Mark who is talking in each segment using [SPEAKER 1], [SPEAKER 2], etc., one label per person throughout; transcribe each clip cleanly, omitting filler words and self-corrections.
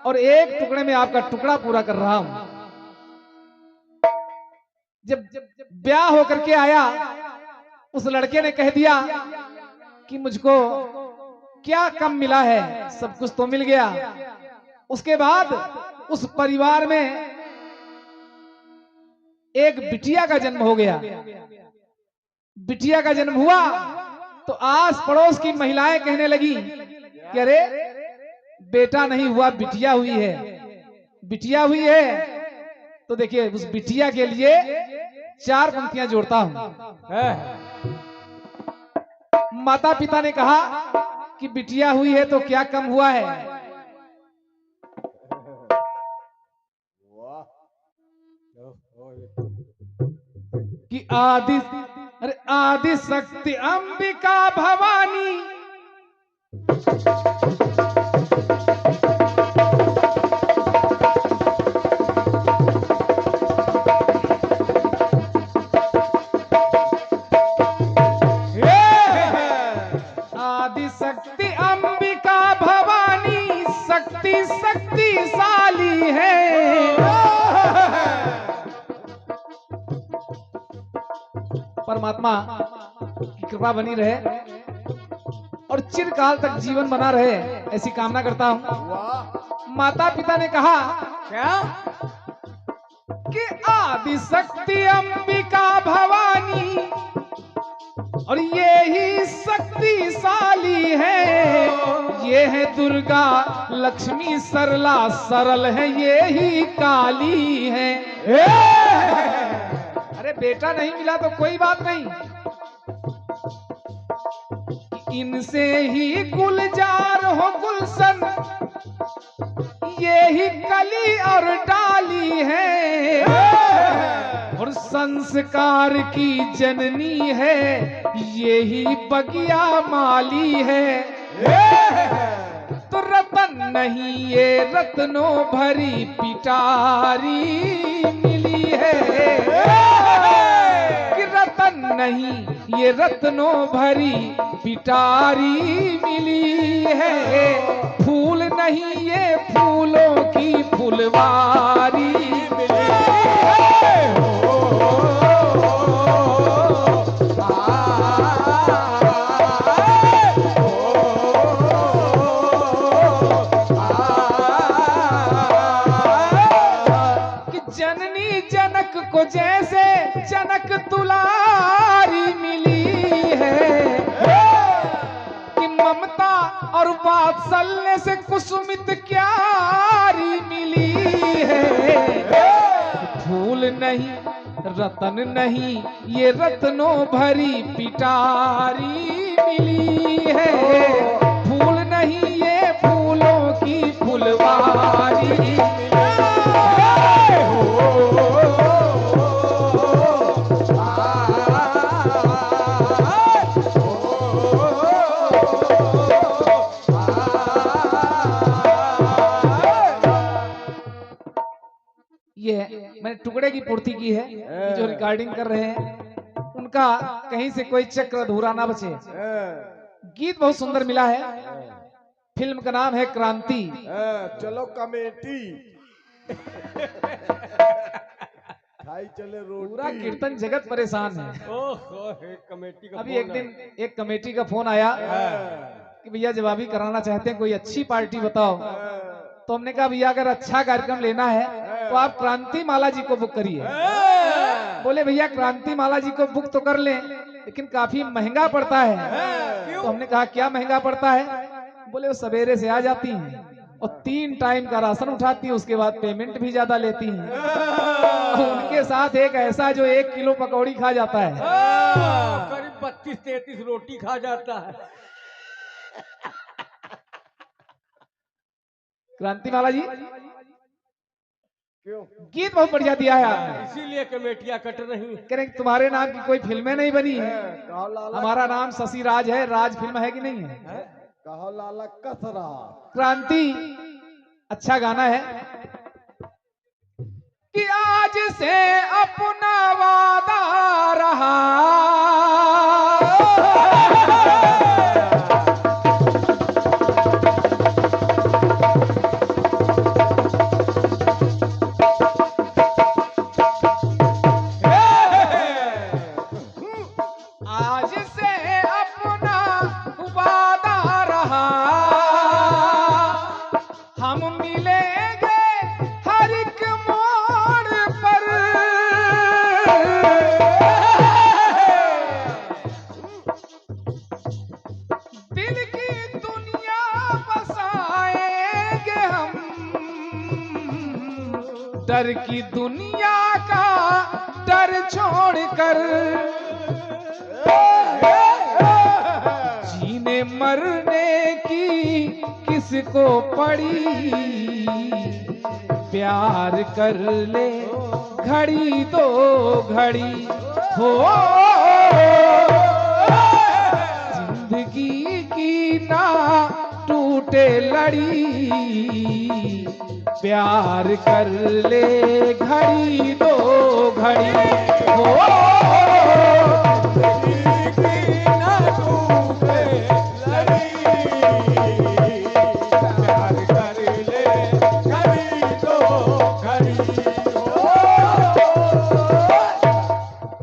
[SPEAKER 1] और एक टुकड़े में आपका टुकड़ा पूरा कर रहा हूं। जब ब्याह होकर के आया, उस लड़के ने कह दिया कि मुझको क्या कम मिला है, सब कुछ तो मिल गया। उसके बाद उस परिवार में एक बिटिया का जन्म हो गया। बिटिया का जन्म हुआ तो आस पड़ोस की महिलाएं कहने लगी कि अरे बेटा नहीं हुआ, बिटिया हुई है, बिटिया हुई है। तो देखिए उस बिटिया के लिए 4 पंक्तियां जोड़ता हूं। माता पिता ने कहा कि बिटिया हुई है तो क्या कम हुआ है। कि आदि शक्ति अंबिका भवानी, आदि शक्ति अंबिका भवानी, शक्ति शक्तिशाली है। परमात्मा की कृपा बनी रहे और चिरकाल तक जीवन बना रहे, ऐसी कामना करता हूं। माता पिता ने कहा क्या कि आदि शक्ति अंबिका भवानी और ये ही शक्तिशाली है, ये है दुर्गा लक्ष्मी सरला सरल है, ये ही काली है। अरे बेटा नहीं मिला तो कोई बात नहीं, इनसे ही गुलजार हो गुलशन, ये ही कली और डाली है, और संस्कार की जननी है, ये ही बगिया माली है। तो रतन नहीं ये रत्नों भरी पिटारी मिली है, कि रतन नहीं ये रत्नों भरी पिटारी मिली है, फूल नहीं ये फूलों की फुलवारी मिली है। कि जननी जनक को जैसे जनक दुलारी मिली है, कि ममता और वात्सल्य से कुसुमित क्यारी मिली है। फूल नहीं रतन नहीं ये रत्नों भरी पिटारी मिली है, फूल नहीं ये फूलों की फुलवारी मिली है। ये मैंने टुकड़े की पूर्ति की है, जो रिकॉर्डिंग कर रहे हैं उनका कहीं से कोई चक्र अधूरा ना बचे। गीत बहुत सुंदर मिला है, फिल्म का नाम है क्रांति।
[SPEAKER 2] चलो कमेटी खाई चले रोटी।
[SPEAKER 1] पूरा कीर्तन जगत परेशान है।
[SPEAKER 2] कमेटी का
[SPEAKER 1] अभी एक दिन एक कमेटी का फोन आया कि भैया जवाबी कराना चाहते हैं, कोई अच्छी पार्टी बताओ। तो हमने कहा भैया अगर अच्छा कार्यक्रम लेना है तो आप क्रांति माला जी को बुक करिए। बोले भैया क्रांति माला जी को बुक तो कर लें, लेकिन काफी महंगा पड़ता है। तो हमने कहा क्या महंगा पड़ता है? बोले वो सवेरे से आ जाती हैं और 3 टाइम का राशन उठाती है, उसके बाद पेमेंट भी ज्यादा लेती हैं। उनके साथ एक ऐसा जो 1 किलो पकौड़ी खा जाता है,
[SPEAKER 2] करीब 32-33 रोटी खा जाता है।
[SPEAKER 1] क्रांति माला जी
[SPEAKER 2] क्यों?
[SPEAKER 1] गीत बहुत बढ़िया दिया है आपने,
[SPEAKER 2] इसीलिए कमेटियां कट रही।
[SPEAKER 1] कह रहे तुम्हारे नाम की कोई फिल्में नहीं बनी है।
[SPEAKER 2] कहो लाला,
[SPEAKER 1] हमारा नाम शशि राज है, राज फिल्म है कि नहीं है?
[SPEAKER 2] कहो लाला कसरा।
[SPEAKER 1] क्रांति अच्छा गाना है कि आज से अपना वादा रहा, हम मिलेंगे हर एक मोड़ पर, दिल की दुनिया बसाएंगे हम, डर की दुनिया का डर छोड़कर, जीने मरने की किसको पड़ी, प्यार कर ले घड़ी दो घड़ी हो, जिंदगी की ना टूटे लड़ी, प्यार कर ले घड़ी दो घड़ी हो,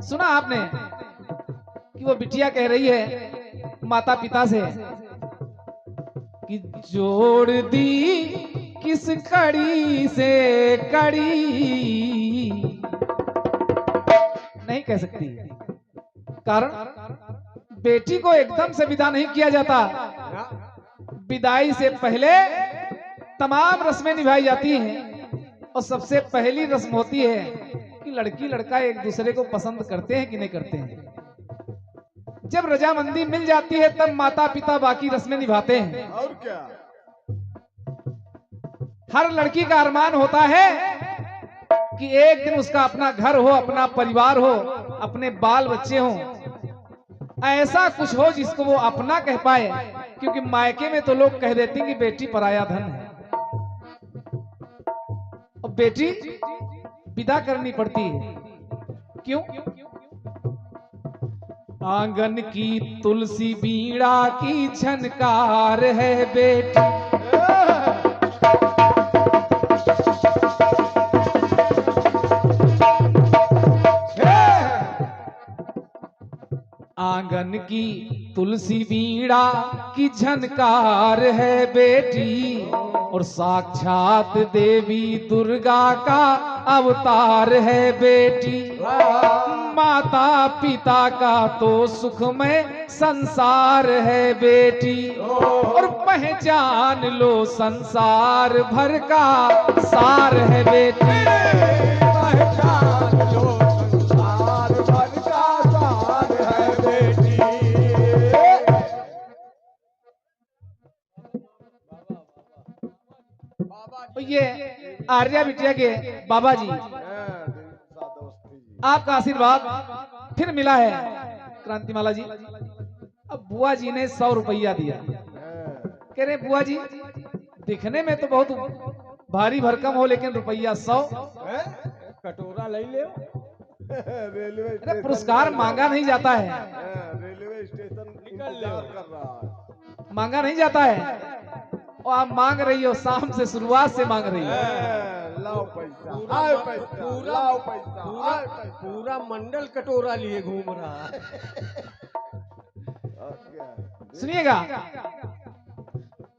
[SPEAKER 1] सुना आपने कि वो बिटिया कह रही है माता पिता से कि जोड़ दी किस कड़ी से कड़ी, नहीं कह सकती, कारण बेटी को एकदम से विदा नहीं किया जाता, विदाई से पहले तमाम रस्में निभाई जाती हैं, और सबसे पहली रस्म होती है कि लड़की लड़का एक दूसरे को पसंद करते हैं कि नहीं करते हैं। जब रजामंदी मिल जाती है तब माता पिता बाकी रस्में निभाते हैं।
[SPEAKER 3] और क्या,
[SPEAKER 1] हर लड़की का अरमान होता है कि एक दिन उसका अपना घर हो, अपना परिवार हो, अपने बाल बच्चे हों, ऐसा कुछ हो जिसको वो अपना कह पाए, क्योंकि मायके में तो लोग कह देते हैं कि बेटी पराया धन है, और बेटी विदा करनी पड़ती है। क्यों? आंगन की तुलसी बीड़ा की झनकार है बेटी, आंगन की तुलसी बीड़ा की झनकार है बेटी, और साक्षात देवी दुर्गा का अवतार है बेटी, माता पिता का तो सुखमय संसार है बेटी, और पहचान लो संसार भर का सार है बेटी,
[SPEAKER 3] पहचान लो संसार भर का सार है बेटी।
[SPEAKER 1] तो ये आर्या बिटिया के बाबा जी, आपका आशीर्वाद फिर मिला है क्रांतिमाला जी। अब बुआ जी ने 100 रुपया दिया, कह रहे बुआ जी दिखने में तो बहुत भारी भरकम हो, लेकिन रुपया 100,
[SPEAKER 2] कटोरा ले ले।
[SPEAKER 3] रेलवे
[SPEAKER 1] अरे पुरस्कार मांगा नहीं जाता है,
[SPEAKER 3] रेलवे स्टेशन इंतजार कर रहा है।
[SPEAKER 1] मांगा नहीं जाता है, और आप मांग रही हो, शाम से शुरुआत से मांग रही हो।
[SPEAKER 3] लाओ पैसा, आओ पैसा, लाओ पैसा, आओ पैसा।
[SPEAKER 2] पूरा मंडल कटोरा लिए घूम रहा है।
[SPEAKER 3] और क्या?
[SPEAKER 1] सुनिएगा,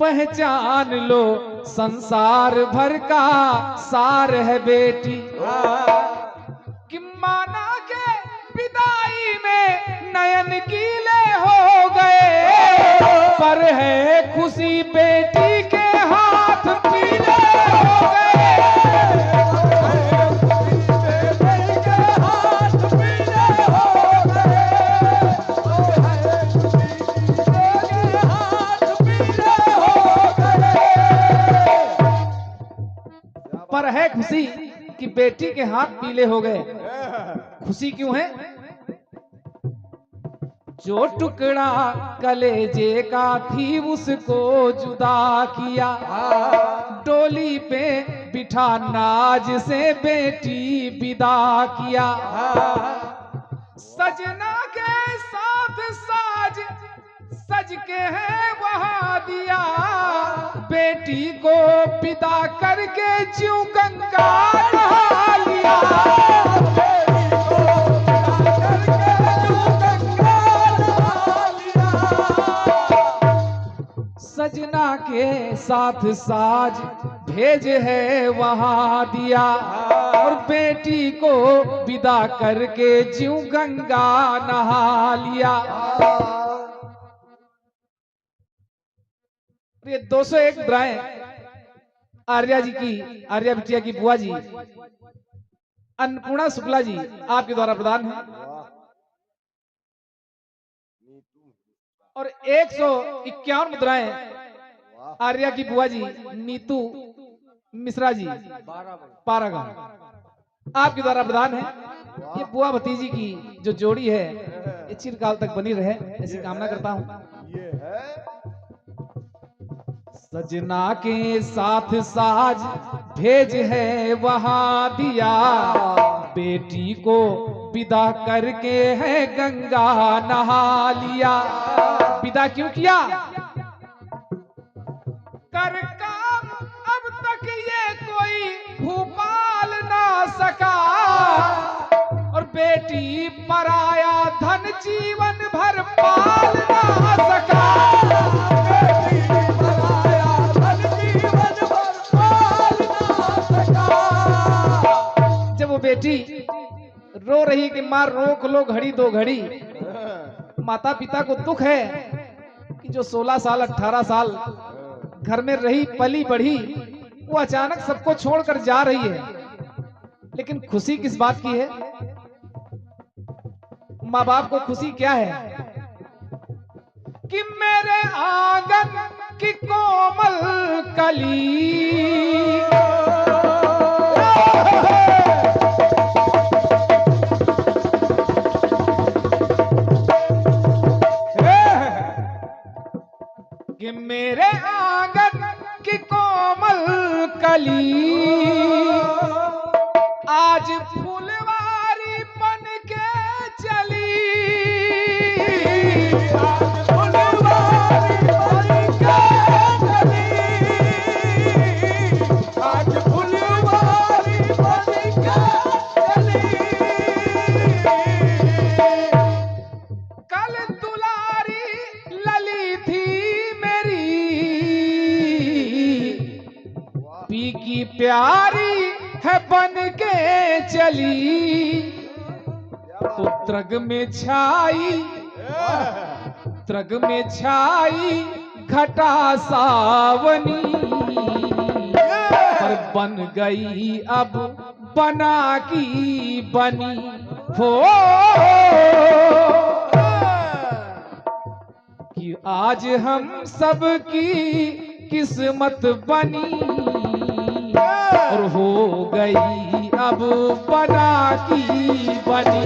[SPEAKER 1] पहचान लो संसार भर का सार है बेटी, कि माना के विदाई में नयन गीले हो गए, पर है खुशी बेटी के हाथ पीले हो गए,
[SPEAKER 3] बेटी के हाथ पीले हो गए, बेटी के हाथ पीले हो गए।
[SPEAKER 1] पर है खुशी कि बेटी के हाथ पीले हो गए। खुशी क्यों है? जो टुकड़ा कलेजे का थी उसको जुदा किया, डोली पे बिठा नाज से बेटी विदा किया, सजना के साथ साज सज के है वहां दिया, बेटी को विदा करके ज्यों गंगा नहा लिया, सजना के साथ साज भेज है वहां दिया, और बेटी को विदा करके ज्यों गंगा नहा लिया। ये 201 मुद्राएं आर्या जी की, आर्या बिटिया की बुआ जी अन्नपूर्णा शुक्ला जी आपके द्वारा प्रदान है। और 151 मुद्राएं आर्या की बुआ जी नीतू मिश्रा जी पारागांव आपके द्वारा प्रदान है। ये बुआ भतीजी की जो जोड़ी है ये चिरकाल तक बनी रहे ऐसी कामना करता हूं।
[SPEAKER 3] ये है
[SPEAKER 1] सजना के साथ साज भेज है वहां दिया, बेटी को विदा करके है गंगा नहा लिया। विदा क्यों किया? कर काम अब तक ये कोई भूपाल ना सका, और बेटी पराया धन जीवन भर पाल ना सका। जब वो बेटी रो रही कि माँ रोक लो घड़ी दो घड़ी, माता पिता को दुख है कि जो 16 साल 18 साल घर में रही पली बढ़ी वो अचानक सबको छोड़कर जा रही है। लेकिन खुशी किस बात की है? माँ बाप को खुशी क्या है कि मेरे आंगन की कोमल कली कि मेरे आंगन की कोमल कली आज फुलवारी बन के चली, आज फुलवारी बन के चली, आज फुलवारी बन के चली। कल दुलारी लली थी पी की प्यारी है बन के चली, तो त्रग में छाई, त्रग में छाई घटा सावनी, पर बन गई अब बना की बनी हो, कि आज हम सब की किस्मत बनी, और हो गई अब बना की बनी।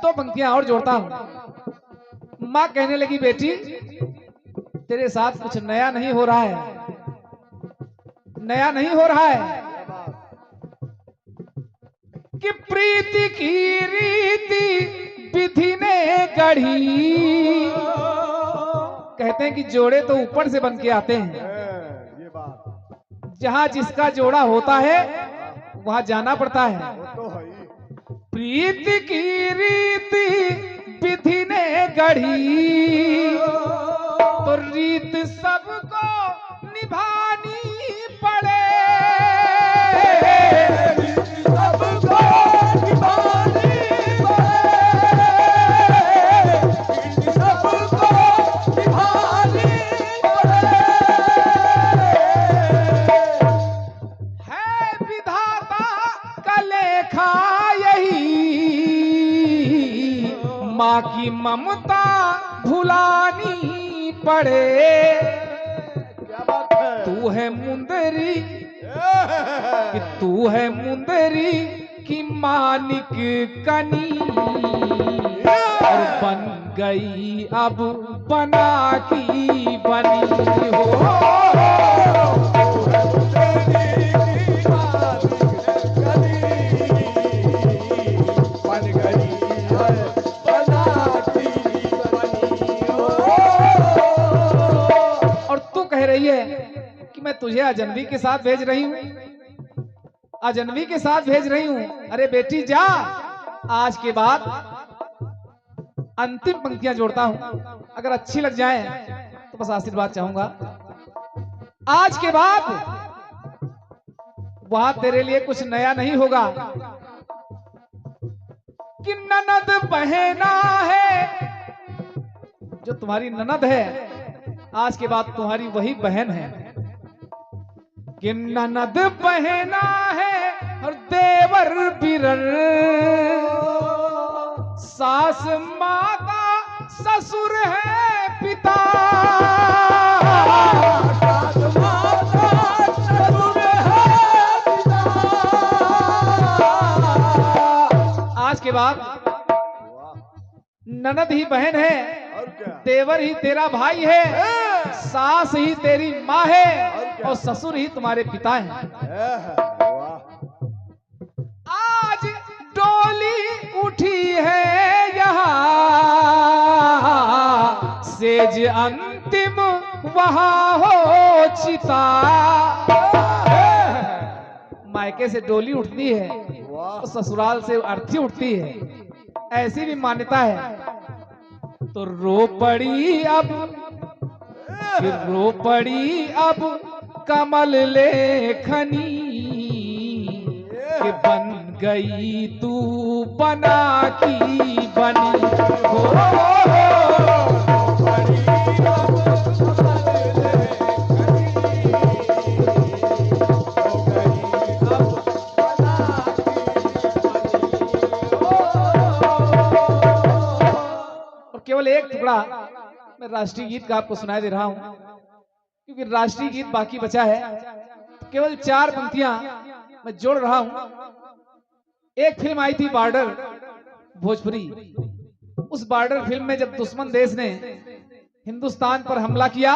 [SPEAKER 1] तो पंक्तियां और जोड़ता हूं। माँ कहने लगी बेटी तेरे साथ कुछ नया नहीं हो रहा है, नया नहीं हो रहा है कि प्रीति की रीति विधि ने गढ़ी। कहते हैं कि जोड़े तो ऊपर से बन के आते हैं,
[SPEAKER 3] ये बात
[SPEAKER 1] जहां जिसका जोड़ा होता है वहां जाना पड़ता है।
[SPEAKER 3] वो तो है ही।
[SPEAKER 1] प्रीति की रीति विधि ने गढ़ी, तो रीत सबको निभानी पड़े, सबको निभानी पड़े, सबको निभानी पड़े। है विधाता का लेखा यही, माँ की ममता भुलानी पड़े।
[SPEAKER 3] क्या बात है?
[SPEAKER 1] तू है मुंदरी कि तू है मुंदरी की मानिक कनी, और बन गई अब बना की बनी हो। तुझे अजनबी के साथ भेज रही हूँ, अजनबी के साथ भेज रही हूँ। अरे बेटी जा, आज के बाद अंतिम पंक्तियां जोड़ता हूं, अगर अच्छी लग जाए तो बस आशीर्वाद चाहूंगा। आज के बाद वहां तेरे लिए कुछ नया नहीं होगा कि ननद बहना है, जो तुम्हारी ननद है आज के बाद तुम्हारी वही बहन है। कि ननद बहना है और देवर बिरर, सास माता ससुर है पिता, सास माता ससुर है पिता। आज के बाद ननद ही बहन है,
[SPEAKER 3] और क्या?
[SPEAKER 1] देवर ही तेरा भाई है, सास ही तेरी माँ है और ससुर ही तुम्हारे पिता हैं।
[SPEAKER 3] वाह,
[SPEAKER 1] आज डोली उठी है यहाँ, सेज अंतिम वहां हो चिता। मायके से डोली उठती है
[SPEAKER 3] वाह,
[SPEAKER 1] और ससुराल से अर्थी उठती है, ऐसी भी मान्यता है। तो रो पड़ी अब, फिर रो पड़ी अब कमल लेखनी, कि बन गई तू बना की बनी हो। और केवल एक टुकड़ा मैं राष्ट्रीय गीत का आपको सुनाई दे रहा हूं, क्योंकि राष्ट्रीय गीत बाकी बचा है। तो केवल 4 पंक्तियां मैं जोड़ रहा हूं। एक फिल्म आई थी बॉर्डर भोजपुरी, उस बॉर्डर फिल्म में जब दुश्मन देश ने हिंदुस्तान पर हमला किया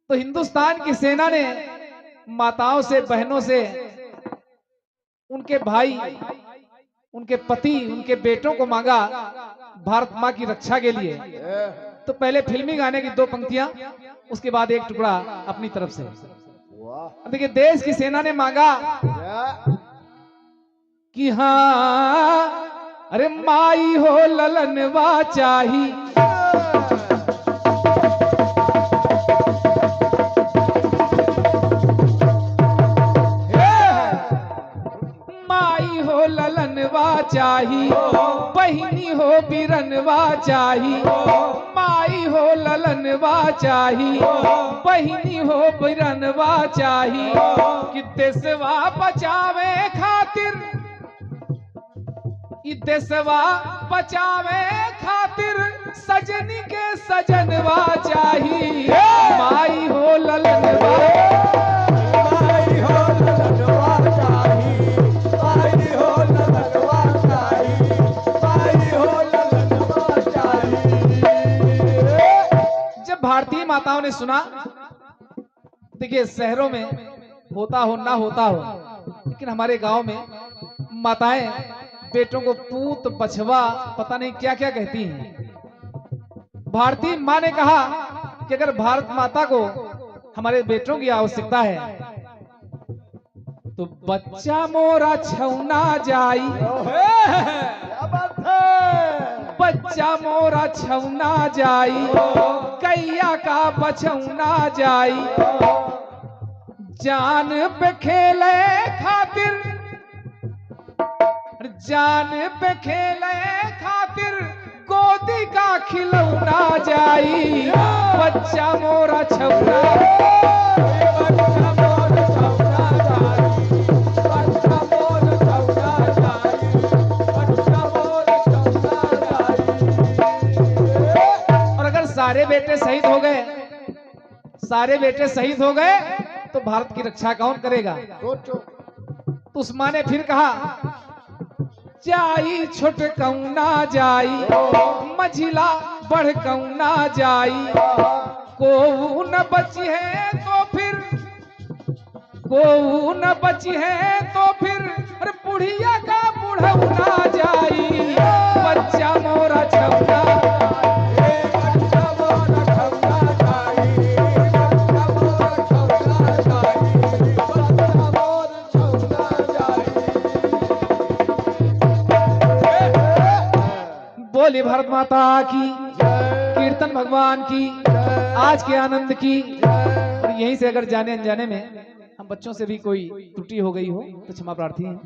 [SPEAKER 1] तो हिंदुस्तान की सेना ने माताओं से, बहनों से, उनके भाई, उनके पति, उनके बेटों को मांगा भारत मां की रक्षा के लिए। तो पहले फिल्मी गाने की 2 पंक्तियां, उसके बाद एक टुकड़ा अपनी तरफ से।
[SPEAKER 3] वाह,
[SPEAKER 1] देखिए, देश की सेना ने मांगा
[SPEAKER 3] क्या?
[SPEAKER 1] कि हाँ, अरे माई हो ललनवा चाही, माई हो ललनवा चाही, बहिनी हो बिरनवा चाही, माई हो ललनवा चाही, बहिनी हो बिरनवा चाही, कि देशवा बचावे खातिर, कि देशवा बचावे खातिर सजनी के सजनवा चाही, माई हो ललनवा,
[SPEAKER 3] माई हो ललनवा चाही, माई हो ललनवा चाही, माई हो ललनवा चाही।
[SPEAKER 1] जब भारतीय माताओं ने सुना, देखिए शहरों में होता हो ना होता हो, लेकिन हमारे गांव में माताएं बेटों को पूत बछवा पता नहीं क्या क्या कहती हैं। भारतीय माँ ने कहा कि अगर भारत माता को हमारे बेटों की आवश्यकता है तो बच्चा मोरा छौना जाई,
[SPEAKER 3] क्या बात है?
[SPEAKER 1] बच्चा मोरा छौना जाई, कैया का बछौना जाई, जान पे खेले खातिर, जान पे खेले खातिर गोदी का खिलौना जाई, बच्चा मोरा छौना, बच्चा मोरा छौना जाई, बच्चा मोरा छौना जाई, बच्चा मोरा छौना जाई। और अगर सारे बेटे शहीद हो गए, सारे बेटे शहीद हो गए तो भारत की रक्षा कौन करेगा?
[SPEAKER 3] सोचो।
[SPEAKER 1] तो उस माँ ने फिर कहा, जाई छोट कौना जाई, मझिला बढ़ कौना जाई, को न बची है तो फिर, को न बची है तो फिर, अरे बुढ़िया का बुढ़ौना जाई, बच्चा मोरा छौना, बच्चा मोरा छौना जाई, बच्चा मोरा बोले भारत माता की, कीर्तन भगवान की, आज के आनंद की। और यहीं से अगर जाने अनजाने में हम बच्चों से भी कोई त्रुटि हो गई हो तो क्षमा प्रार्थी हैं।